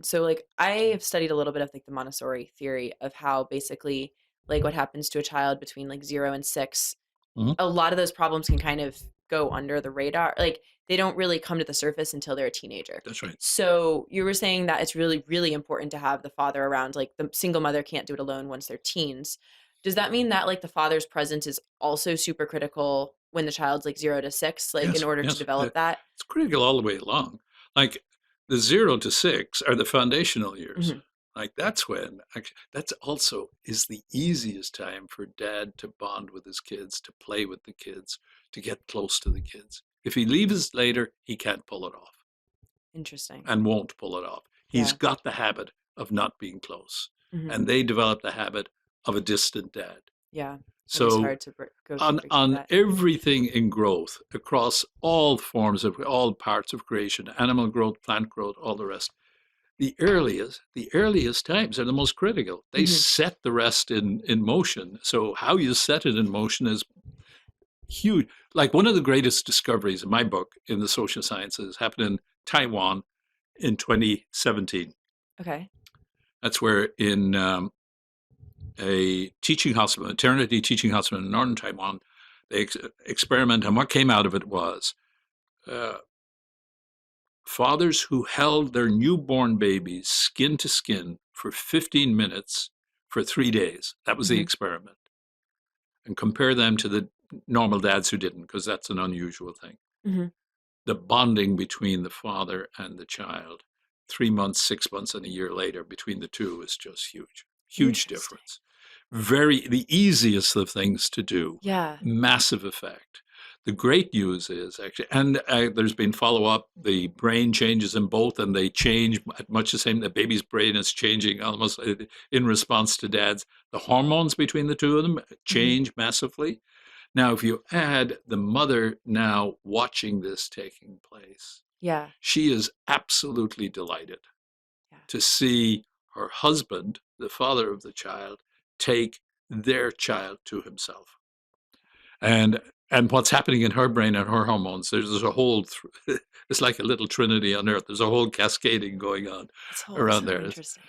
So, like, I have studied a little bit of, like, the Montessori theory of how basically, like, what happens to a child between, like, 0 and 6, Mhm. a lot of those problems can kind of go under the radar. Like, they don't really come to the surface until they're a teenager. That's right. So, you were saying that it's really, really important to have the father around, like, the single mother can't do it alone once they're teens. Does that mean that, like, the father's presence is also super critical when the child's, like, 0 to 6, like, in Yes, order to yes. develop that? It's critical all the way along. Like the 0 to 6 are the foundational years. Mhm. Like that's when actually that's also is the easiest time for dad to bond with his kids, to play with the kids, to get close to the kids. If he leaves later, he can't pull it off Interesting. and won't pull it off. He's Yeah. got the habit of not being close. Mhm. And they develop the habit of a distant dad. Yeah. Which is So hard to go on break through on that. everything in growth across all forms of all parts of creation, animal growth, plant growth, all the rest, the earliest times are the most critical. They Mhm. set the rest in motion. So how you set it in motion is huge. Like one of the greatest discoveries in my book in the social sciences happened in Taiwan in 2017. Okay. That's where in a teaching hospital, maternity teaching hospital in northern Taiwan, they experiment, and what came out of it was uh, fathers who held their newborn babies skin to skin for 15 minutes for 3 days. That was the Mhm. experiment. And compare them to the normal dads who didn't, because that's an unusual thing. Mhm. The bonding between the father and the child, 3 months, 6 months, and a year later between the two is just huge. Huge Interesting. difference. The easiest of things to do, Yeah. massive effect. The great news is actually, and there's been follow up. The brain changes in both, and they change at much the same. The baby's brain is changing almost in response to dad's. The hormones between the two of them Mhm. change massively. Now, if you add the mother now watching this taking place, Yeah. she is absolutely delighted Yeah. to see her husband, the father of the child, take their child to himself. And and what's happening in her brain and her hormones, there's a whole, it's like a little trinity on earth. There's a whole cascading going on It's all around so there. interesting.